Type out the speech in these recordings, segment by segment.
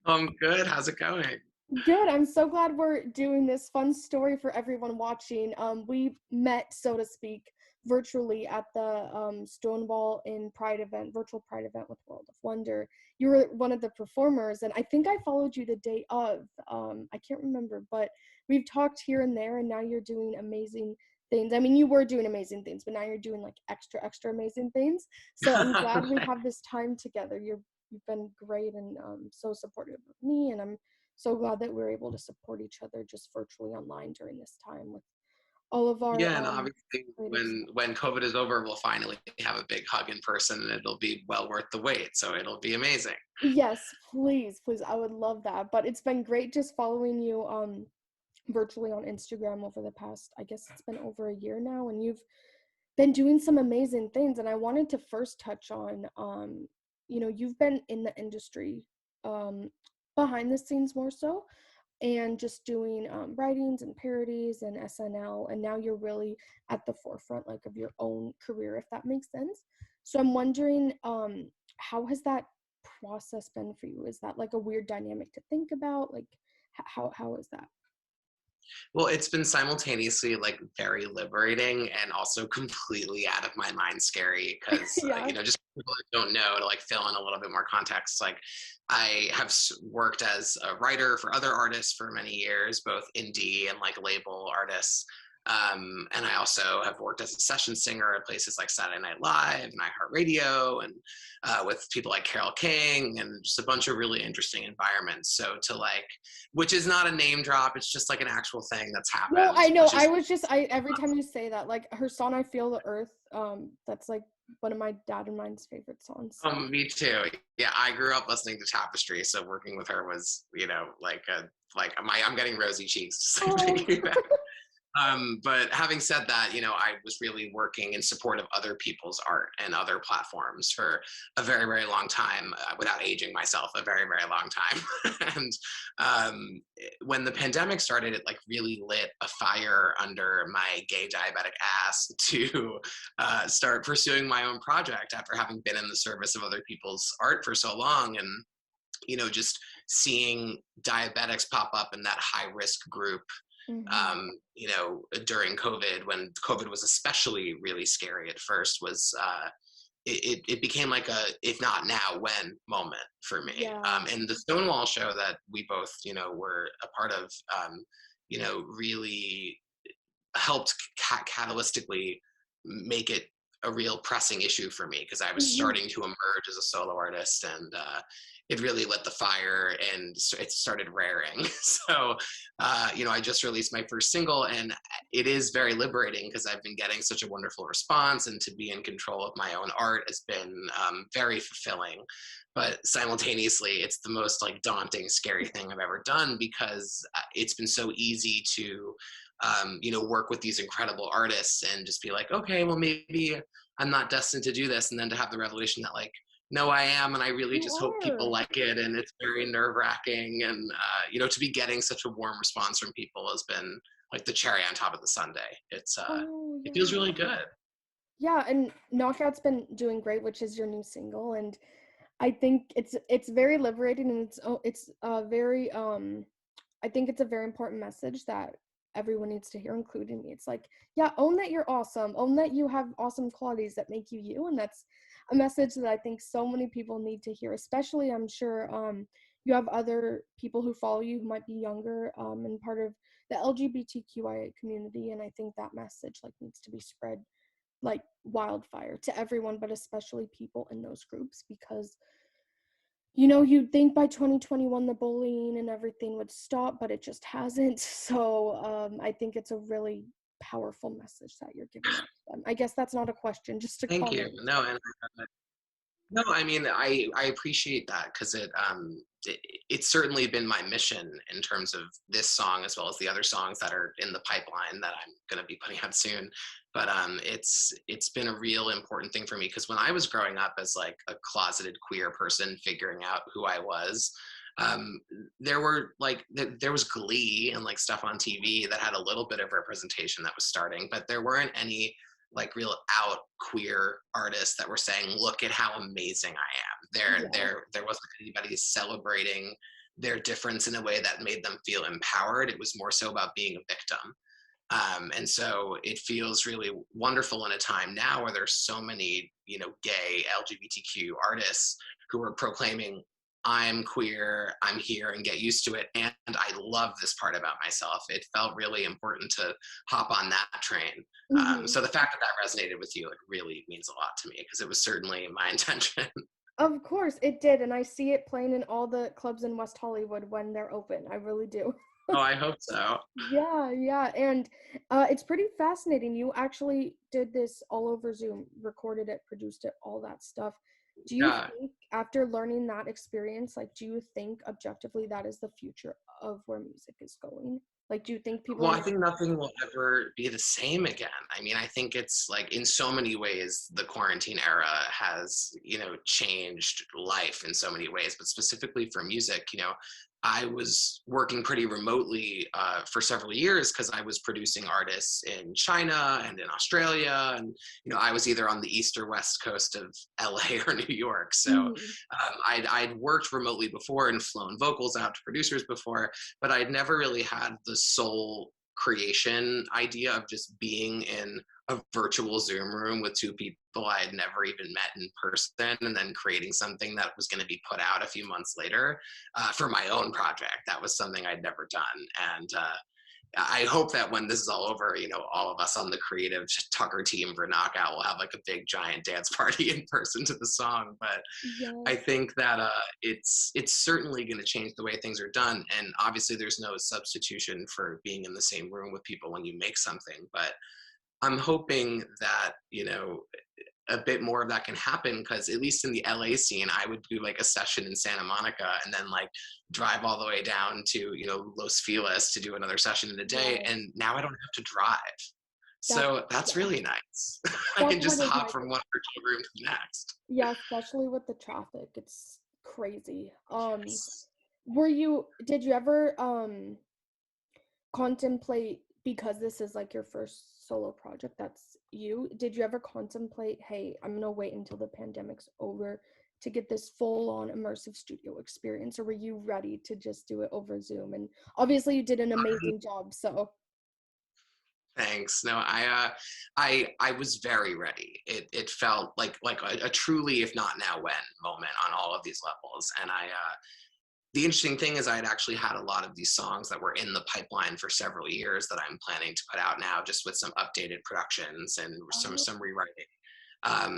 Good. How's it going? Good. I'm so glad we're doing this fun story for everyone watching. We met, so to speak, virtually at the Stonewall in Pride event, virtual Pride event with World of Wonder. You were one of the performers, and I think I followed you the day of. I can't remember, but we've talked here and there, and now you're doing amazing things. I mean, you were doing amazing things, but now you're doing like extra, extra amazing things. So I'm glad we have this time together. You've been great and so supportive of me, and I'm so glad that we're able to support each other just virtually online during this time with all of our Yeah, and obviously creative when stuff. when COVID is over, we'll finally have a big hug in person and it'll be well worth the wait. So it'll be amazing. Yes, please, please. I would love that. But it's been great just following you virtually on Instagram over the past, I guess it's been over a year now, and you've been doing some amazing things. And I wanted to first touch on you've been in the industry um behind the scenes more so, and just doing writings and parodies and SNL, and now you're really at the forefront like of your own career, if that makes sense. So I'm wondering, how has that process been for you? Is that like a weird dynamic to think about? Like, how is that? Well, it's been simultaneously like very liberating and also completely out of my mind scary because, Yeah. just people that don't know to like fill in a little bit more context. Like, I have worked as a writer for other artists for many years, both indie and like label artists. And I also have worked as a session singer at places like Saturday Night Live and iHeartRadio, and with people like Carole King, and just a bunch of really interesting environments. So to like, which is not a name drop, it's just like an actual thing that's No, happened, I know. which I is was just I every time you say that, like her song "I Feel the Earth," that's like one of my dad and mine's favorite songs. me too. Yeah, I grew up listening to Tapestry, so working with her was, I'm getting rosy cheeks just like Oh, thinking about. But having said that, I was really working in support of other people's art and other platforms for a very, very long time, without aging myself, a very, very long time. And when the pandemic started, it like really lit a fire under my gay diabetic ass to start pursuing my own project after having been in the service of other people's art for so long. And just seeing diabetics pop up in that high risk group, hmm um, during COVID, when COVID was especially really scary at first, was it became like a if not now when moment for me. yeah. And the Stonewall show that we both were a part of, really helped catalytically make it a real pressing issue for me because I was hmm starting to emerge as a solo artist, and it really lit the fire and it started raring. So, I just released my first single, and it is very liberating because I've been getting such a wonderful response, and to be in control of my own art has been very fulfilling. But simultaneously, it's the most like daunting, scary thing I've ever done because it's been so easy to work with these incredible artists and just be like, okay, well, maybe I'm not destined to do this. And then to have the revelation that, like, no, I am. And I really You just hope people are. like it. And it's very nerve wracking. And, to be getting such a warm response from people has been like the cherry on top of the sundae. Oh It feels yeah. really good. Yeah, and Knockout's been doing great, which is your new single, and I think it's very liberating, and it's very I think it's a very important message that everyone needs to hear, including me. It's like, yeah, own that you're awesome, own that you have awesome qualities that make you you, and that's a message that I think so many people need to hear. Especially, I'm sure you have other people who follow you who might be younger and part of the LGBTQIA community, and I think that message like needs to be spread like wildfire to everyone, but especially people in those groups because you'd think by 2021 the bullying and everything would stop, but it just hasn't. So I think it's a really powerful message that you're giving out to them. I guess that's not a question, just a Thank you. comment. No, and no, I mean, I appreciate that because it's certainly been my mission in terms of this song as well as the other songs that are in the pipeline that I'm going to be putting out soon. But it's been a real important thing for me because when I was growing up as like a closeted queer person figuring out who I was, um, there was Glee and like stuff on TV that had a little bit of representation that was starting, but there weren't any like real out queer artists that were saying, look at how amazing I am. Yeah. There wasn't anybody celebrating their difference in a way that made them feel empowered. It was more so about being a victim. And so it feels really wonderful in a time now where there's so many, gay LGBTQ artists who are proclaiming, I'm queer, I'm here, and get used to it. And I love this part about myself. It felt really important to hop on that train. Hmm. So the fact that that resonated with you, it really means a lot to me because it was certainly my intention. Of course, it did, and I see it playing in all the clubs in West Hollywood when they're open. I really do. Oh, I hope so. Yeah, yeah, and it's pretty fascinating. You actually did this all over Zoom, recorded it, produced it, all that stuff. Do you Yeah. think, after learning that experience, like, do you think objectively that is the future of where music is going? Like, do you think people Well, are I gonna? think nothing will ever be the same again. I mean, I think it's like in so many ways, the quarantine era has, changed life in so many ways, but specifically for music, I was working pretty remotely for several years because I was producing artists in China and in Australia. And, I was either on the east or west coast of LA or New York. So Mhm. I'd worked remotely before and flown vocals out to producers before, but I'd never really had the sole creation idea of just being in a virtual Zoom room with two people I had never even met in person, and then creating something that was going to be put out a few months later for my own project. That was something I'd never done. And I hope that when this is all over, all of us on the creative Tucker team for Knockout will have like a big giant dance party in person to the song. But I Yes. think that it's certainly going to change the way things are done, and obviously there's no substitution for being in the same room with people when you make something. But I'm hoping that a bit more of that can happen because at least in the LA scene, I would do like a session in Santa Monica and then like drive all the way down to Los Feliz to do another session in a day, Yes. and now I don't have to drive. That's So that's yeah. really nice. I That can part just is hop nice. from one virtual room to the next. Yeah, especially with the traffic. It's crazy. Yes. Did you ever contemplate, because this is like your first solo project, that's you, did you ever contemplate, hey, I'm gonna wait until the pandemic's over to get this full on immersive studio experience, or were you ready to just do it over Zoom? And obviously you did an amazing job, so. Thanks. No, I was very ready. It felt like a truly, if not now when, moment on all of these levels. And the interesting thing is I had actually had a lot of these songs that were in the pipeline for several years that I'm planning to put out now, just with some updated productions and Oh, some rewriting.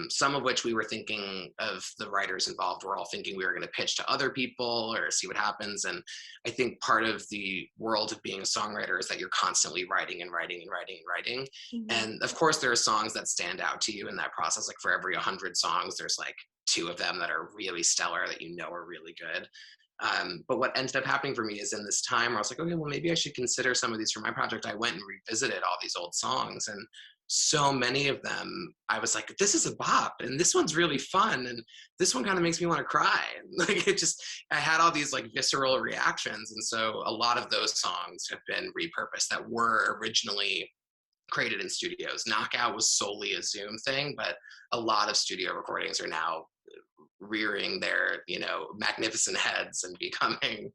Some of which we were thinking of, the writers involved were all thinking we were going to pitch to other people or see what happens. And I think part of the world of being a songwriter is that you're constantly writing and writing and writing and writing. mhm. And of course, there are songs that stand out to you in that process. Like for every 100 songs, there's like two of them that are really stellar that are really good. But what ended up happening for me is in this time where I was like, okay, well, maybe I should consider some of these for my project. I went and revisited all these old songs, and so many of them, I was like, this is a bop, and this one's really fun, and this one kind of makes me want to cry. And like I had all these like visceral reactions, and so a lot of those songs have been repurposed that were originally created in studios. Knockout was solely a Zoom thing, but a lot of studio recordings are now rearing their magnificent heads and becoming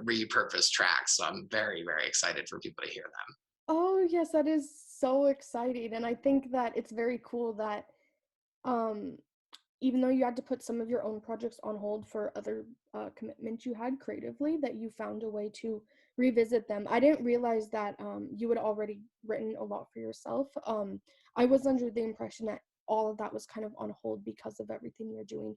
repurposed tracks. So I'm very, very excited for people to hear them. Oh yes, that is so exciting, and I think that it's very cool that um even though you had to put some of your own projects on hold for other commitments you had creatively, that you found a way to revisit them. I didn't realize that you had already written a lot for yourself. I was under the impression that all of that was kind of on hold because of everything you're doing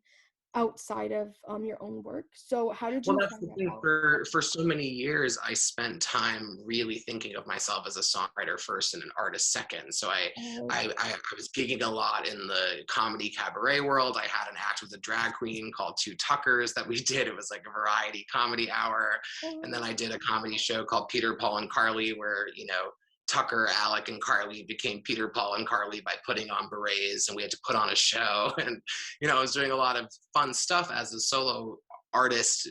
outside of your own work. So how did Well, you that's find the that thing. balance? For so many years, I spent time really thinking of myself as a songwriter first and an artist second. So Oh, I was gigging a lot in the comedy cabaret world. I had an act with a drag queen called Two Tuckers that we did. It was like a variety comedy hour. And then oh, I did a comedy show called Peter, Paul, and Carly, where, Tucker, Alec, and Carly became Peter, Paul, and Carly by putting on berets, and we had to put on a show. And, I was doing a lot of fun stuff as a solo artist,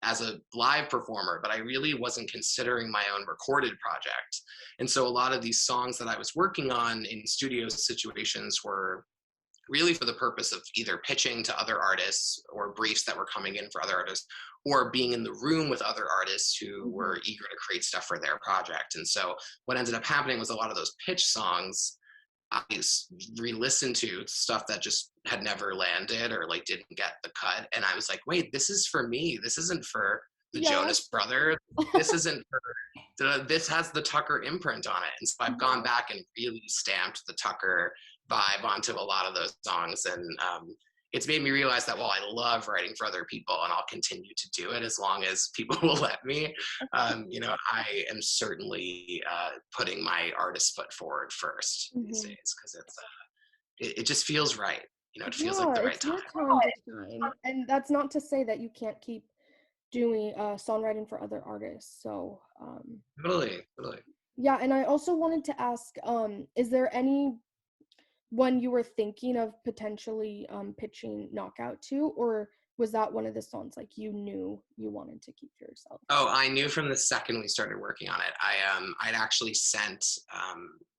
as a live performer, but I really wasn't considering my own recorded project. And so a lot of these songs that I was working on in studio situations were really for the purpose of either pitching to other artists or briefs that were coming in for other artists, or being in the room with other artists who Mhm. were eager to create stuff for their project. And so what ended up happening was a lot of those pitch songs I re-listened to stuff that just had never landed or like didn't get the cut, and I was like, wait, this is for me. This isn't for the Yeah. Jonas Brothers. This isn't for this has the Tucker imprint on it. And so I've gone Yeah. back and really stamped the Tucker vibe onto a lot of those songs. And it's made me realize that while I love writing for other people and I'll continue to do it as long as people will let me, I am certainly putting my artist foot forward first these Mhm. days because it just feels right. It feels like Yeah, the right it's time. your time to shine, and that's not to say that you can't keep doing songwriting for other artists. So, Totally, totally. yeah, and I also wanted to ask, is there any one you were thinking of potentially pitching Knockout to, or was that one of the songs like you knew you wanted to keep for yourself? Oh, I knew from the second we started working on it. I'd actually sent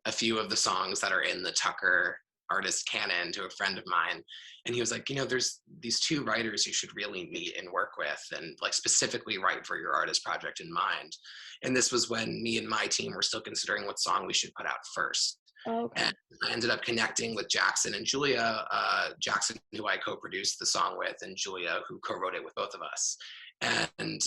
a few of the songs that are in the Tucker artist canon to a friend of mine, and he was like, there's these two writers you should really meet and work with, and like specifically write for your artist project in mind. And this was when me and my team were still considering what song we should put out first. Oh, okay. And I ended up connecting with Jackson and Julia, Jackson, who I co-produced the song with, and Julia, who co-wrote it with both of us. And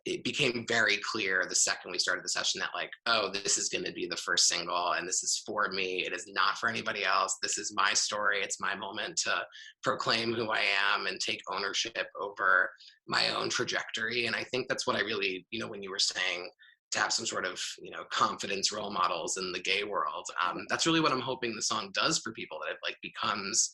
it became very clear the second we started the session that like, oh, this is going to be the first single, and this is for me. It is not for anybody else. This is my story. It's my moment to proclaim who I am and take ownership over my own trajectory. And I think that's what I really, when you were saying to have some sort of confidence role models in the gay world, that's really what I'm hoping the song does for people, that it like becomes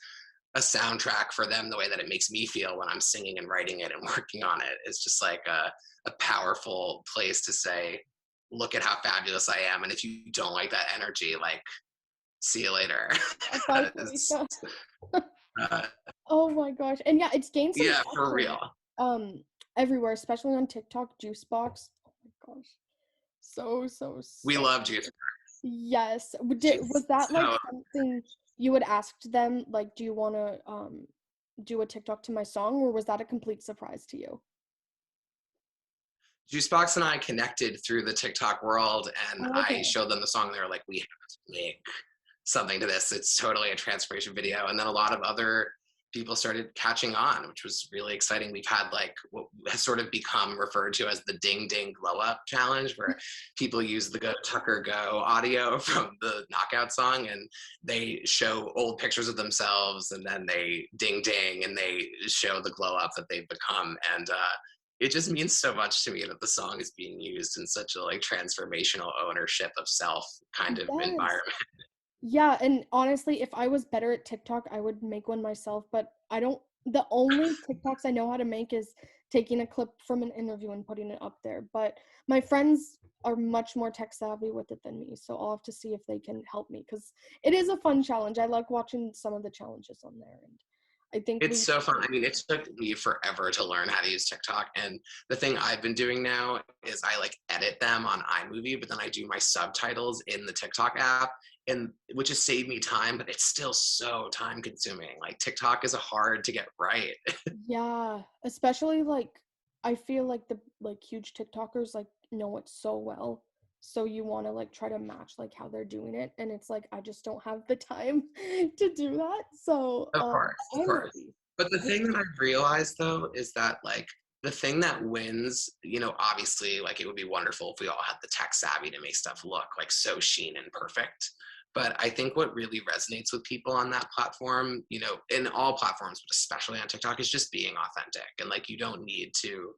a soundtrack for them the way that it makes me feel when I'm singing and writing it and working on it. It's just like a powerful place to say, look at how fabulous I am, and if you don't like that energy, like, see you later. Bye, It's, Felicia. uh, Oh my gosh. And yeah, it's gained some yeah, for traction real. everywhere, especially on TikTok, Juicebox. Oh my gosh. We So loved you. yes. Was She's that like so something you had asked them, like, do you want to do a TikTok to my song, or was that a complete surprise to you? Juicebox and I connected through the TikTok world, and Oh, I okay. showed them the song. They were like, "We have to make something to this. It's totally a transformation video." And then a lot of other people started catching on, which was really exciting. We've had like what has sort of become referred to as the Ding Ding Glow Up Challenge, where people use the Go Tucker Go audio from the Knockout song, and they show old pictures of themselves, and then they ding ding, and they show the glow up that they've become. And it just means so much to me that the song is being used in such a like transformational ownership of self kind of Yes. environment. Yeah, and honestly, if I was better at TikTok, I would make one myself, but I don't. The only TikToks I know how to make is taking a clip from an interview and putting it up there. But my friends are much more tech savvy with it than me, so I'll have to see if they can help me because it is a fun challenge. I like watching some of the challenges on there, and I think It's we so fun. I mean, it took me forever to learn how to use TikTok. And the thing I've been doing now is I like edit them on iMovie, but then I do my subtitles in the TikTok app, and which has saved me time, but it's still so time consuming. Like TikTok is hard to get right. yeah, especially like I feel like the like huge TikTokers like know it so well. So you want to like try to match like how they're doing it and it's like I just don't have the time to do that. So Of course, of I'm course. lucky. But the thing that I've realized though is that like the thing that wins, obviously like it would be wonderful if we all had the tech savvy to make stuff look like so sheen and perfect. But I think what really resonates with people on that platform, in all platforms, but especially on TikTok, is just being authentic. And like you don't need to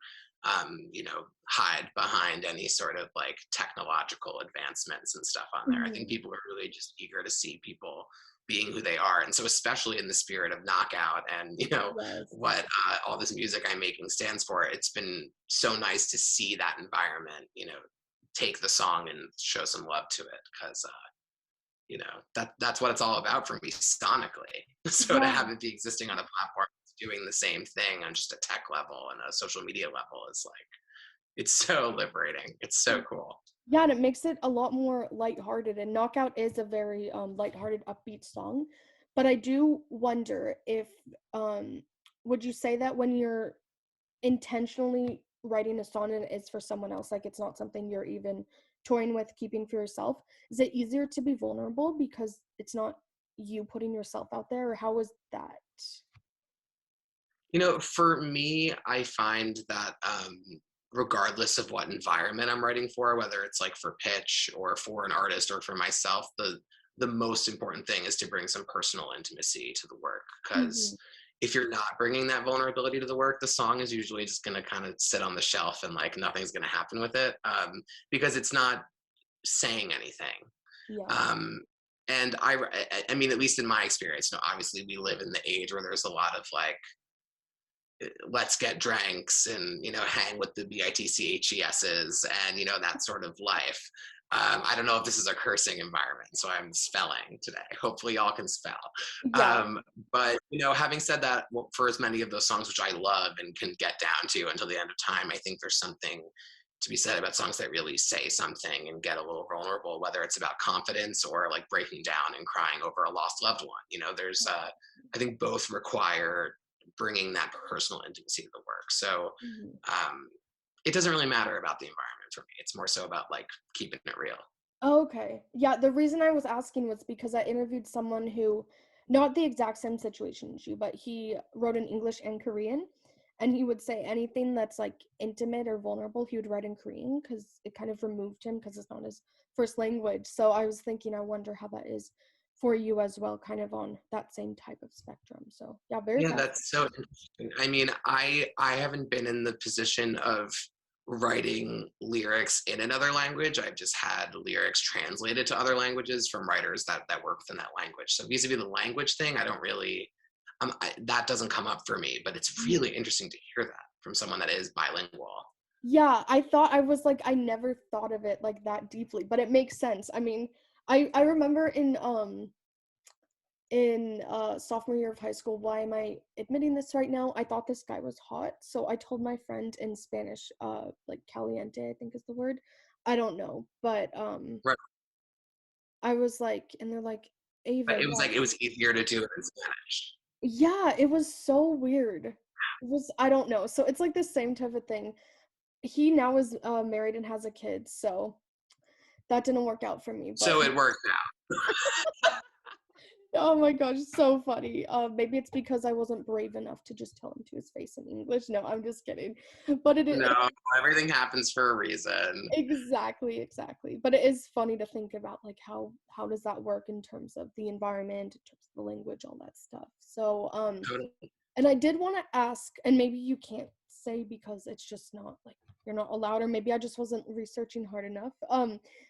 hide behind any sort of like technological advancements and stuff on there. I think Mhm. people are really just eager to see people being who they are. And so, especially in the spirit of Knockout and, Yes. what all this music I'm making stands for, it's been so nice to see that environment, take the song and show some love to it because, that's what it's all about for me sonically. So to Yeah. have it be existing on a platform that's doing the same thing on just a tech level and a social media level is like, it's so liberating. It's so cool. Yeah, and it makes it a lot more lighthearted. And Knockout is a very lighthearted, upbeat song. But I do wonder if, um, would you say that when you're intentionally writing a song and it's for someone else, like it's not something you're even toying with keeping for yourself, is it easier to be vulnerable because it's not you putting yourself out there, or how was that? For me, I find that regardless of what environment I'm writing for, whether it's like for pitch or for an artist or for myself, the most important thing is to bring some personal intimacy to the work. Because Mhm. if you're not bringing that vulnerability to the work, the song is usually just going to kind of sit on the shelf and like nothing's going to happen with it, because it's not saying anything. Yeah. Um, and I mean, at least in my experience, obviously we live in the age where there's a lot of like let's get drinks and hang with the bitches's and that sort of life. I don't know if this is a cursing environment, so I'm spelling today. Hopefully y'all can spell. Yeah. But having said that, well, for as many of those songs which I love and can get down to until the end of time, I think there's something to be said about songs that really say something and get a little vulnerable, whether it's about confidence or like breaking down and crying over a lost loved one. There's I think both require bringing that personal intimacy to the work. So Mhm. um, it doesn't really matter about the environment for me. It's more so about like keeping it real. Okay. Yeah, the reason I was asking was because I interviewed someone who, not the exact same situation as you, but he wrote in English and Korean, and he would say anything that's like intimate or vulnerable, he would write in Korean because it kind of removed him because it's not his first language. So I was thinking, I wonder how that is for you as well, kind of on that same type of spectrum. So yeah, very Yeah, fascinating. that's so interesting. I mean, I haven't been in the position of writing lyrics in another language. I've just had lyrics translated to other languages from writers that work within that language. So vis-a-vis the language thing, I don't really that doesn't come up for me. But it's really interesting to hear that from someone that is bilingual. Yeah, I was like, I never thought of it like that deeply, but it makes sense. I mean, I remember in sophomore year of high school, why am I admitting this right now? I thought this guy was hot, so I told my friend in Spanish, like caliente, I think is the word. I don't know, but Right. I was like, and they're like, Ava, But it was yeah. like it was easier to do it in Spanish. Yeah, it was so weird. It was, I don't know. So it's like the same type of thing. He now is married and has a kid, so that didn't work out for me, but So it worked out. oh my gosh, so funny. Maybe it's because I wasn't brave enough to just tell him to his face in English. No, I'm just kidding. But No, everything happens for a reason. exactly, exactly. But it is funny to think about like how does that work in terms of the environment, in terms of the language, all that stuff. So Totally. and I did want to ask, and maybe you can't say because it's just not like you're not allowed, or maybe I just wasn't researching hard enough.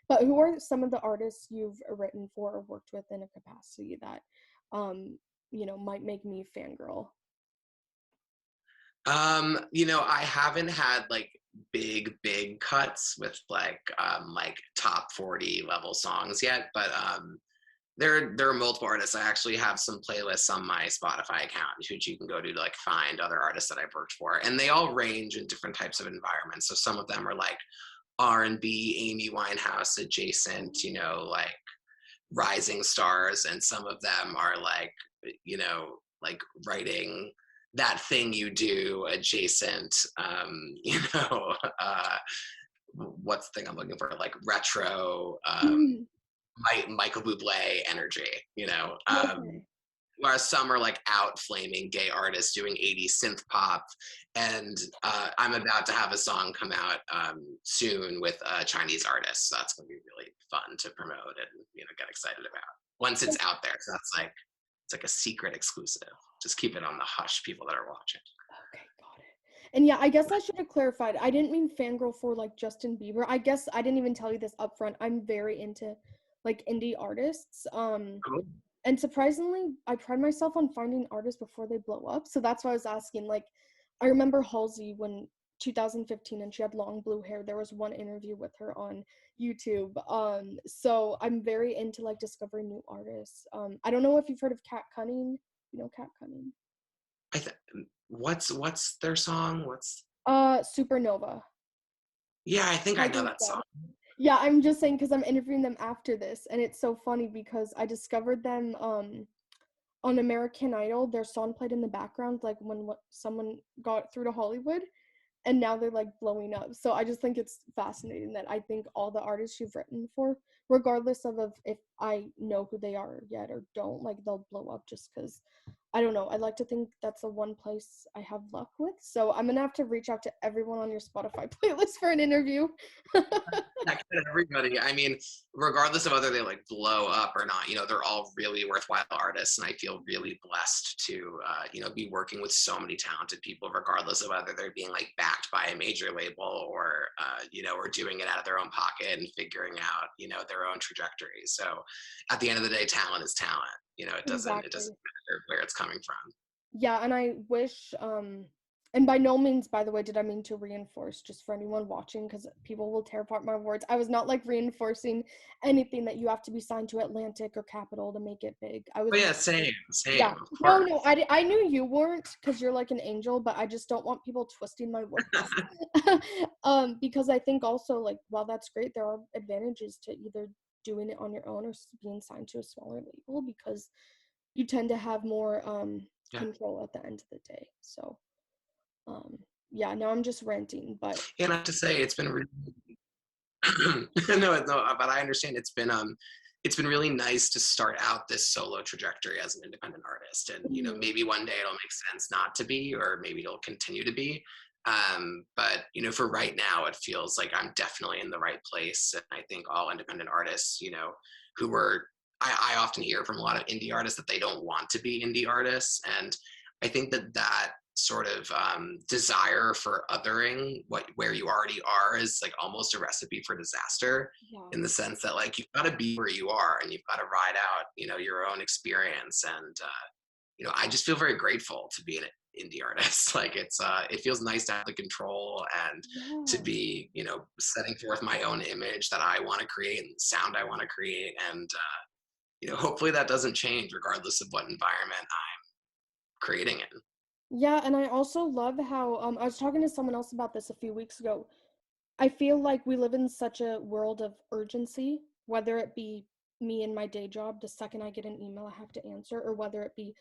But who are some of the artists you've written for or worked with in a capacity that, um, might make me fangirl? I haven't had like big cuts with like top 40 level songs yet, but there are multiple artists. I actually have some playlists on my Spotify account which you can go to like find other artists that I've worked for. And they all range in different types of environments. So some of them are like R&B, Amy Winehouse adjacent, like rising stars, and some of them are like writing that thing you do adjacent, uh what's the thing I'm looking for, like retro, Mm, Michael Bublé energy, okay. whereas some are like out flaming gay artists doing 80s synth pop. And I'm about to have a song come out soon with a Chinese artist, so that's going to be really fun to promote and get excited about once it's out there. So that's like it's like a secret exclusive. Just keep it on the hush, people that are watching. Okay, got it. And yeah, I guess I should have clarified. I didn't mean fangirl for like Justin Bieber. I guess I didn't even tell you this up front. I'm very into like indie artists. Cool. And surprisingly, I pride myself on finding artists before they blow up. So that's why I was asking. Like, I remember Halsey when 2015 and she had long blue hair. There was one interview with her on YouTube. So I'm very into like discovering new artists. I don't know if you've heard of Cat Cunning. You know Cat Cunning? I th- what's their song? What's Supernova. Yeah, I think I I know think that so. song. Yeah, I'm just saying because I'm interviewing them after this, and it's so funny because I discovered them. on American Idol, their song played in the background, like when someone got through to Hollywood, and now they're like blowing up. So I just think it's fascinating that I think all the artists you've written for, regardless of if I know who they are yet or don't, like they'll blow up just because I don't know. I like to think that's the one place I have luck with. So I'm gonna have to reach out to everyone on your Spotify playlist for an interview. Yeah, kind of everybody. I mean, regardless of whether they like blow up or not, they're all really worthwhile artists, and I feel really blessed to, be working with so many talented people, regardless of whether they're being like backed by a major label or, or doing it out of their own pocket and figuring out, their own trajectory. So, at the end of the day, talent is talent. It doesn't Exactly. matter where it's coming from. Yeah, and I wish, and by no means, by the way, did I mean to reinforce, just for anyone watching, because people will tear apart my words. I was not like reinforcing anything that you have to be signed to Atlantic or Capitol to make it big. I was But yeah, more so, same, yeah. same, of No, course. no, I knew you weren't because you're like an angel, but I just don't want people twisting my words. Because I think also, like, while that's great, there are advantages to either doing it on your own or being signed to a smaller label because you tend to have more Yeah. control at the end of the day. So um yeah, now I'm just ranting, but And I have to say, it's been really no, but I understand it's been really nice to start out this solo trajectory as an independent artist, and mhm, maybe one day it'll make sense not to be, or maybe it'll continue to be. But for right now, it feels like I'm definitely in the right place, and I think all independent artists, who are I often hear from a lot of indie artists that they don't want to be indie artists, and I think that sort of desire for othering where you already are is like almost a recipe for disaster, yeah. in the sense that like you've got to be where you are and you've got to ride out your own experience, and I just feel very grateful to be an indie artist. Like it feels nice to have the control and to Yeah. be setting forth my own image that I want to create and sound I want to create, and hopefully that doesn't change regardless of what environment I'm creating in. Yeah, and I also love how I was talking to someone else about this a few weeks ago. I feel like we live in such a world of urgency, whether it be me in my day job, the second I get an email I have to answer, or whether it be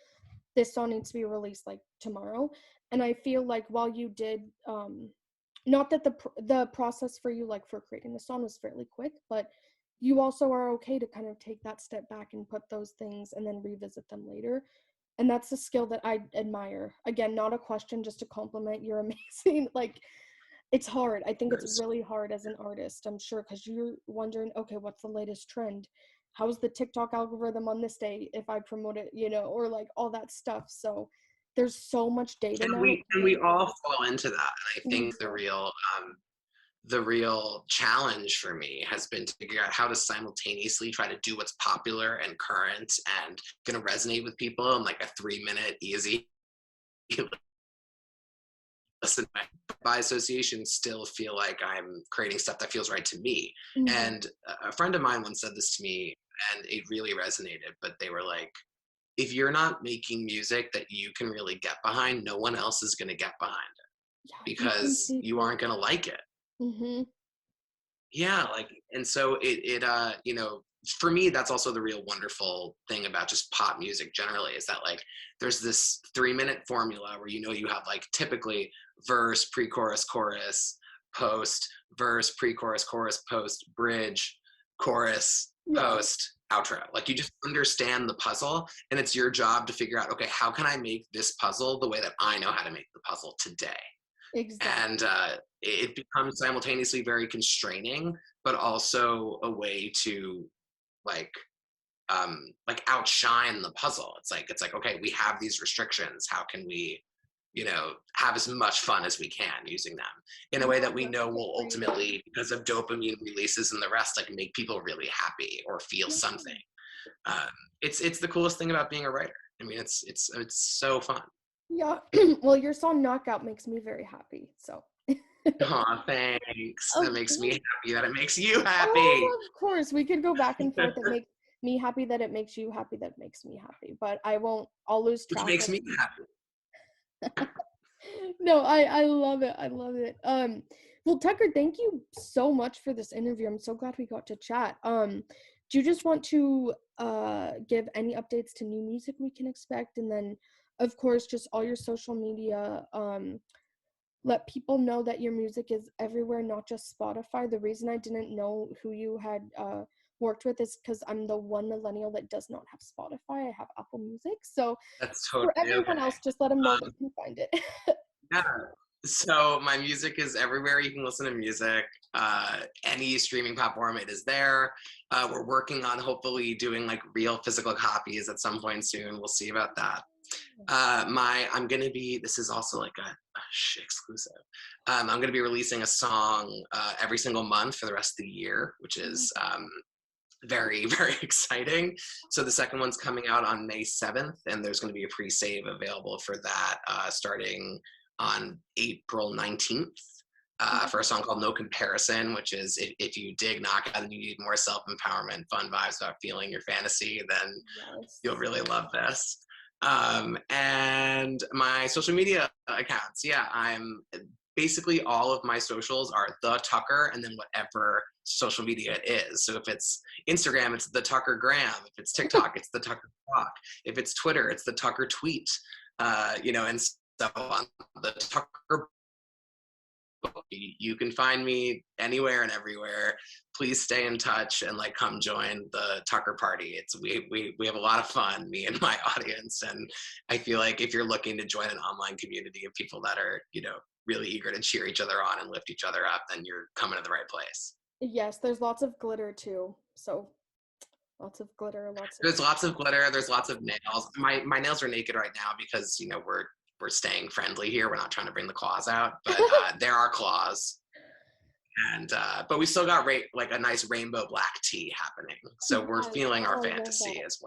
this song needs to be released like tomorrow. And I feel like while you did not that the process for you, like for creating the song, was fairly quick, but you also are okay to kind of take that step back and put those things and then revisit them later. And that's a skill that I admire. Again, not a question, just a compliment. You're amazing. Like, it's hard. I think it's There's really hard as an artist, I'm sure, because you're wondering, okay, what's the latest trend? How's the TikTok algorithm on this day if I promote it, or like all that stuff. So there's so much data and now. we all fall into that. And I We think the do. real challenge for me has been to figure out how to simultaneously try to do what's popular and current and going to resonate with people in like a 3-minute easy listen, by association still feel like I'm creating stuff that feels right to me. Mhm. And a friend of mine once said this to me, and it really resonated. But they were like, if you're not making music that you can really get behind, no one else is going to get behind it Yeah, you can because see you aren't going to like it. Mhm. Yeah, like, and so for me, that's also the real wonderful thing about just pop music generally, is that like there's this 3-minute formula where you have like typically verse, pre-chorus, chorus, post, verse, pre-chorus, chorus, post, bridge, chorus, Yeah, post, outro. Like you just understand the puzzle, and it's your job to figure out, okay, how can I make this puzzle the way that I know how to make the puzzle today? And exactly. it becomes simultaneously very constraining, but also a way to like outshine the puzzle. It's like, okay, we have these restrictions. How can we, have as much fun as we can using them in a way Yeah, that we that's know so will great. ultimately, because of dopamine releases and the rest, like make people really happy or feel Yeah. something. Um, it's the coolest thing about being a writer. I mean, it's so fun. Yeah. Well, your song Knockout makes me very happy. So Aw, thanks. of That makes me course. happy that it makes you happy. Oh, of course. We could go back and forth. It makes me happy that it makes you happy that it makes me happy. But I'll lose Which track makes of me happy. No, I love it. I love it. Well, Tucker, thank you so much for this interview. I'm so glad we got to chat. do you just want to give any updates to new music we can expect? And then, of course, just all your social media. Let people know that your music is everywhere, not just Spotify. The reason I didn't know who you had worked with is because I'm the one millennial that does not have Spotify. I have Apple Music. So That's for totally everyone okay. else, just let them know they Um, can find it. yeah. So my music is everywhere you can listen to music. Any streaming platform, it is there. We're working on hopefully doing like real physical copies at some point soon. We'll see about that. I'm gonna be. This is also like a exclusive. I'm gonna be releasing a song every single month for the rest of the year, which Oh my is God. very very exciting. So the second one's coming out on May 7th, and there's going to be a pre-save available for that starting on April 19th. For a song called No Comparison, which is if you dig Knockout and you need more self empowerment, fun vibes about feeling your fantasy, then you'll Yes. really love this. And my social media accounts, yeah, I'm basically all of my socials are the Tucker and then whatever social media it is. So if it's Instagram, it's the Tucker Gram. If it's TikTok, it's the Tucker Talk. If it's Twitter, it's the Tucker Tweet. And so on the Tucker, you can find me anywhere and everywhere. Please stay in touch and like come join the Tucker party. It's we have a lot of fun, me and my audience, and I feel like if you're looking to join an online community of people that are really eager to cheer each other on and lift each other up, then you're coming to the right place. Yes, there's lots of glitter too. So lots of glitter, lots of There's lots of glitter. There's lots of nails. My nails are naked right now because we're staying friendly here. We're not trying to bring the claws out, but there are claws. And but we still got like a nice rainbow black tea happening, so we're Yes. feeling our Oh, I love fantasy that. as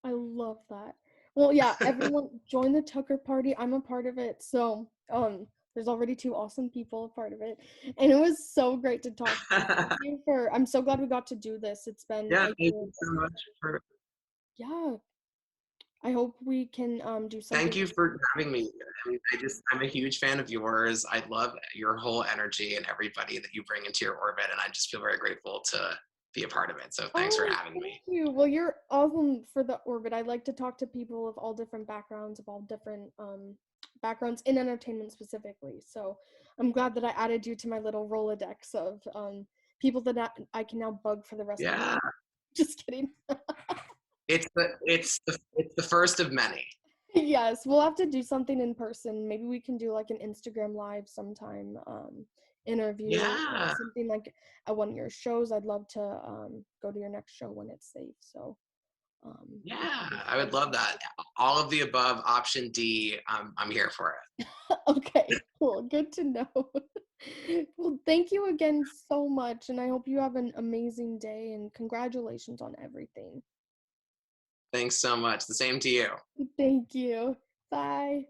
I love that. Well, yeah, well. everyone join the Tucker party. I'm a part of it. So, there's already two awesome people a part of it. And it was so great to talk to you. Thank you for I'm so glad we got to do this. It's been Yeah, a thank year. you so much for Yeah, I hope we can do thank something. you for having me. I mean, I'm a huge fan of yours. I love your whole energy and everybody that you bring into your orbit, and I just feel very grateful to be a part of it. So thanks for Oh, having thank me. you. Well, you're awesome for the orbit. I like to talk to people of all different backgrounds, of all different backgrounds in entertainment specifically. So I'm glad that I added you to my little Rolodex of people that I can now bug for the rest of my Yeah, life. Just kidding. it's the first of many. Yes, we'll have to do something in person. Maybe we can do like an Instagram live sometime, interview or Yeah, something like at one of your shows. I'd love to go to your next show when it's safe. So we can yeah, do I would something. love that. All of the above, option D. I'm here for it. Okay, cool. Good to know. Well, thank you again so much, and I hope you have an amazing day and congratulations on everything. Thanks so much. The same to you. Thank you. Bye.